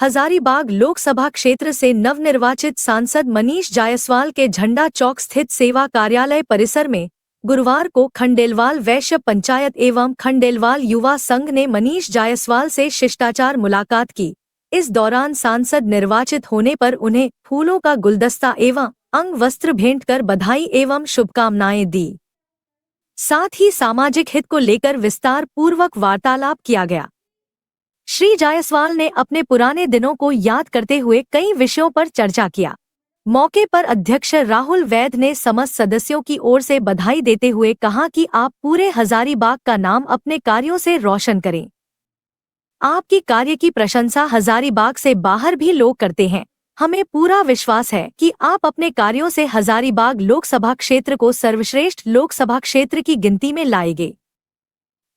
हजारीबाग लोकसभा क्षेत्र से नवनिर्वाचित सांसद मनीष जायसवाल के झंडा चौक स्थित सेवा कार्यालय परिसर में गुरुवार को खंडेलवाल वैश्य पंचायत एवं खंडेलवाल युवा संघ ने मनीष जायसवाल से शिष्टाचार मुलाकात की। इस दौरान सांसद निर्वाचित होने पर उन्हें फूलों का गुलदस्ता एवं अंग वस्त्र भेंट कर बधाई एवं शुभकामनाएं दी। साथ ही सामाजिक हित को लेकर विस्तार पूर्वक वार्तालाप किया गया। श्री जायसवाल ने अपने पुराने दिनों को याद करते हुए कई विषयों पर चर्चा किया। मौके पर अध्यक्ष राहुल वैद ने समस्त सदस्यों की ओर से बधाई देते हुए कहा कि आप पूरे हजारीबाग का नाम अपने कार्यों से रोशन करें। आपकी कार्य की प्रशंसा हजारीबाग से बाहर भी लोग करते हैं। हमें पूरा विश्वास है कि आप अपने कार्यों से हजारीबाग लोकसभा क्षेत्र को सर्वश्रेष्ठ लोकसभा क्षेत्र की गिनती में लाएंगे।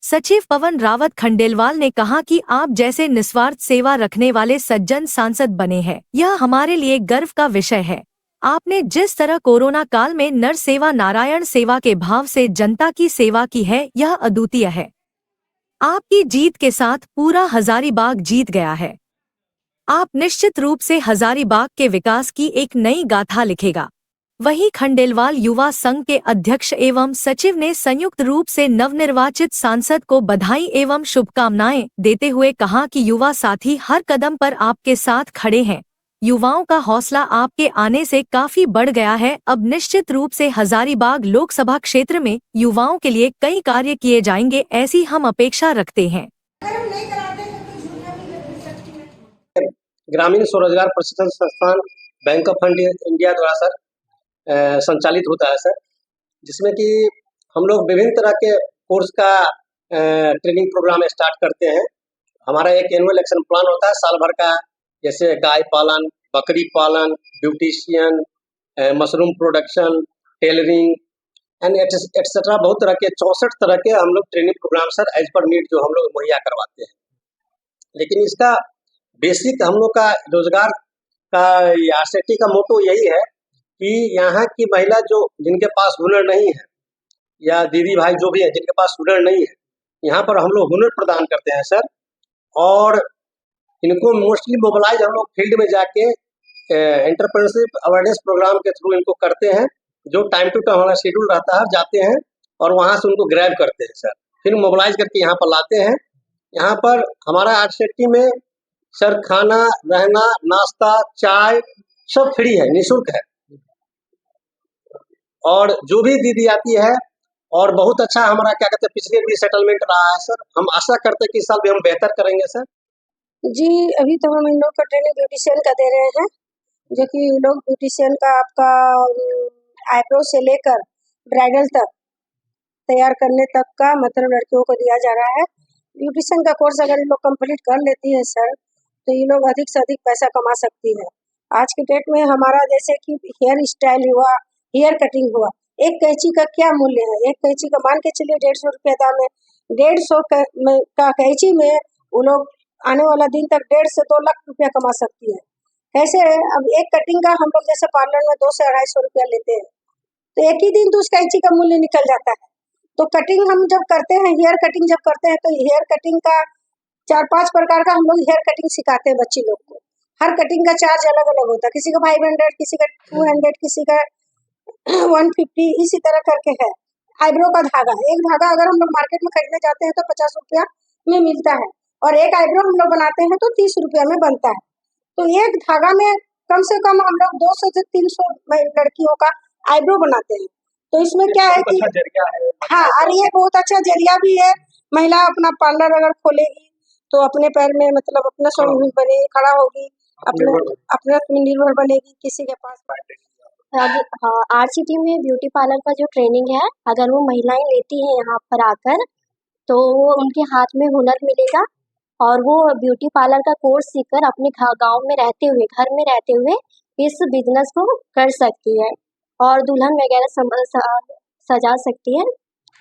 सचिव पवन रावत खंडेलवाल ने कहा कि आप जैसे निस्वार्थ सेवा रखने वाले सज्जन सांसद बने हैं, यह हमारे लिए गर्व का विषय है। आपने जिस तरह कोरोना काल में नर सेवा नारायण सेवा के भाव से जनता की सेवा की है, यह अद्वितीय है। आपकी जीत के साथ पूरा हजारीबाग जीत गया है। आप निश्चित रूप से हजारीबाग के विकास की एक नई गाथा लिखेगा। वहीं खंडेलवाल युवा संघ के अध्यक्ष एवं सचिव ने संयुक्त रूप से नवनिर्वाचित सांसद को बधाई एवं शुभकामनाएं देते हुए कहा कि युवा साथी हर कदम पर आपके साथ खड़े हैं। युवाओं का हौसला आपके आने से काफी बढ़ गया है। अब निश्चित रूप से हजारीबाग लोकसभा क्षेत्र में युवाओं के लिए कई कार्य किए जाएंगे, ऐसी हम अपेक्षा रखते हैं। ग्रामीण स्वरोजगार प्रशिक्षण संस्थान बैंक ऑफ इंडिया द्वारा सर संचालित होता है सर, जिसमें कि हम लोग विभिन्न तरह के कोर्स का ट्रेनिंग प्रोग्राम स्टार्ट करते हैं। हमारा एक एनुअल एक्शन प्लान होता है साल भर का, जैसे गाय पालन, बकरी पालन, beautician, mushroom production, tailoring and etcetera, बहुत तरह के 64 तरह के हम लोग training programme sir as per need जो हम लोग मुहैया करवाते हैं। लेकिन इसका बेसिक हम लोग का रोजगार का आरसेटी का मोटो यही है कि यहाँ की महिला जो जिनके पास हुनर नहीं है, या दीदी भाई जो भी है जिनके पास हुनर नहीं है, यहाँ पर हम लोग हुनर प्रदान करते हैं सर। और इनको मोस्टली मोबिलाइज हम लोग फील्ड में जाके एंटरप्रेन्योरशिप अवेयरनेस प्रोग्राम के थ्रू इनको करते हैं, जो टाइम टू टाइम हमारा शेड्यूल रहता है। जाते हैं और वहाँ से उनको ग्रैब करते हैं सर, फिर मोबिलाइज करके यहाँ पर लाते हैं। यहाँ पर हमारा आरसेटी में सर खाना, रहना, नाश्ता, चाय सब फ्री है, निःशुल्क है। और जो भी दीदी आती है, और बहुत अच्छा हमारा क्या कहते हैं पिछले भी सेटलमेंट रहा है सर। हम आशा करते हैं कि इस साल भी हम बेहतर करेंगे सर। जी, अभी तो हम इन लोग का ट्रेनिंग ब्यूटिशियन का दे रहे हैं, जो कि लोग ब्यूटिशियन का आपका आईब्रो से लेकर ब्राइडल तक तैयार करने तक का मतलब लड़कियों को दिया जा रहा है। ब्यूटिशियन का कोर्स अगर ये लोग कंप्लीट कर लेती है सर, तो ये लोग अधिक से अधिक पैसा कमा सकती है। आज के डेट में हमारा जैसे कि हेयर स्टाइल हुआ, हेयर कटिंग हुआ, एक कैंची का क्या मूल्य है? एक कैंची का मान के चलिए 150 रुपया दाम है। 150 का कैंची में वो लोग आने वाला दिन तक 1.5 से 2 लाख रुपया कमा सकती है। कैसे? अब एक कटिंग का हम लोग जैसे पार्लर में 200 से 250 रुपया लेते हैं, तो एक ही दिन तो उस कैंची का मूल्य निकल जाता है। तो कटिंग हम जब करते हैं, हेयर कटिंग जब करते हैं, तो हेयर कटिंग का 4-5 प्रकार का हम लोग हेयर कटिंग सिखाते हैं बच्ची लोग को। हर कटिंग का चार्ज अलग अलग होता है, किसी का 500, किसी का 200, किसी का 150, इसी तरह करके है। आईब्रो का धागा, एक धागा अगर हम लोग मार्केट में खरीदने जाते हैं तो 50 रुपया में मिलता है, और एक आईब्रो हम लोग बनाते हैं तो 30 रुपया में बनता है। तो एक धागा में कम से कम हम लोग 200 से 300 लड़कियों का आईब्रो बनाते हैं। तो इसमें क्या है कि हाँ, और ये बहुत अच्छा जरिया भी है। महिला अपना पार्लर अगर खोलेगी तो अपने पैर में मतलब अपना स्वावलंबी बनेगी, खड़ा होगी, अपने आत्मनिर्भर बनेगी, किसी के पास। हाँ, आरसीटी में ब्यूटी पार्लर का जो ट्रेनिंग है, अगर वो महिलाएं लेती हैं यहाँ पर आकर, तो वो उनके हाथ में हुनर मिलेगा और वो ब्यूटी पार्लर का कोर्स सीखकर अपने गांव में रहते हुए, घर में रहते हुए इस बिजनेस को कर सकती है और दुल्हन वगैरह सजा सकती है।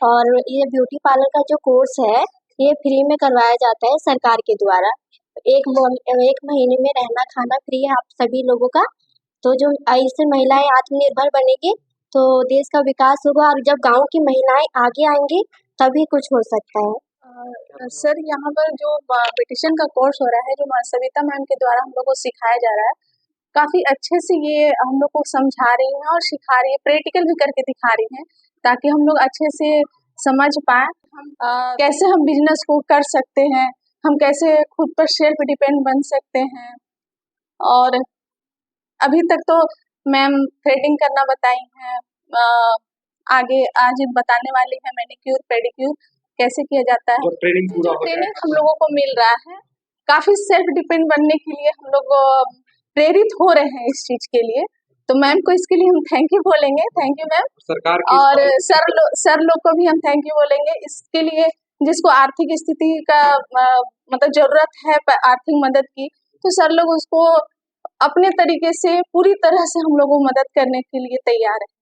और ये ब्यूटी पार्लर का जो कोर्स है, ये फ्री में करवाया जाता है सरकार के द्वारा। एक महीने में रहना खाना फ्री है आप सभी लोगों का। तो जो इससे महिलाएं आत्मनिर्भर बनेगी तो देश का विकास होगा, और जब गांव की महिलाएं आगे आएंगी तभी कुछ हो सकता है। सर यहाँ पर जो ब्यूटिशियन का कोर्स हो रहा है, जो सविता मैम के द्वारा हम लोग को सिखाया जा रहा है, काफ़ी अच्छे से ये हम लोग को समझा रही हैं और सिखा रही है, प्रैक्टिकल भी करके दिखा रही हैं, ताकि हम लोग अच्छे से समझ पाएँ हम कैसे हम बिजनेस को कर सकते हैं, हम कैसे खुद पर सेल्फ डिपेंड बन सकते हैं। और अभी तक तो मैम थ्रेडिंग करना बताई हैं, आगे आज बताने वाली है मैनीक्योर पेडिक्योर कैसे किया जाता है। ट्रेनिंग पूरा हो ट्रेनिंग हम लोगों को मिल रहा है, काफ़ी सेल्फ डिपेंड बनने के लिए हम लोग प्रेरित हो रहे हैं इस चीज़ के लिए, तो मैम को इसके लिए हम थैंक यू बोलेंगे, थैंक यू मैम। सरकार की और सर लोग को भी हम थैंक यू बोलेंगे इसके लिए, जिसको आर्थिक स्थिति का मतलब ज़रूरत है आर्थिक मदद की, तो सर लोग उसको अपने तरीके से पूरी तरह से हम लोग को मदद करने के लिए तैयार है।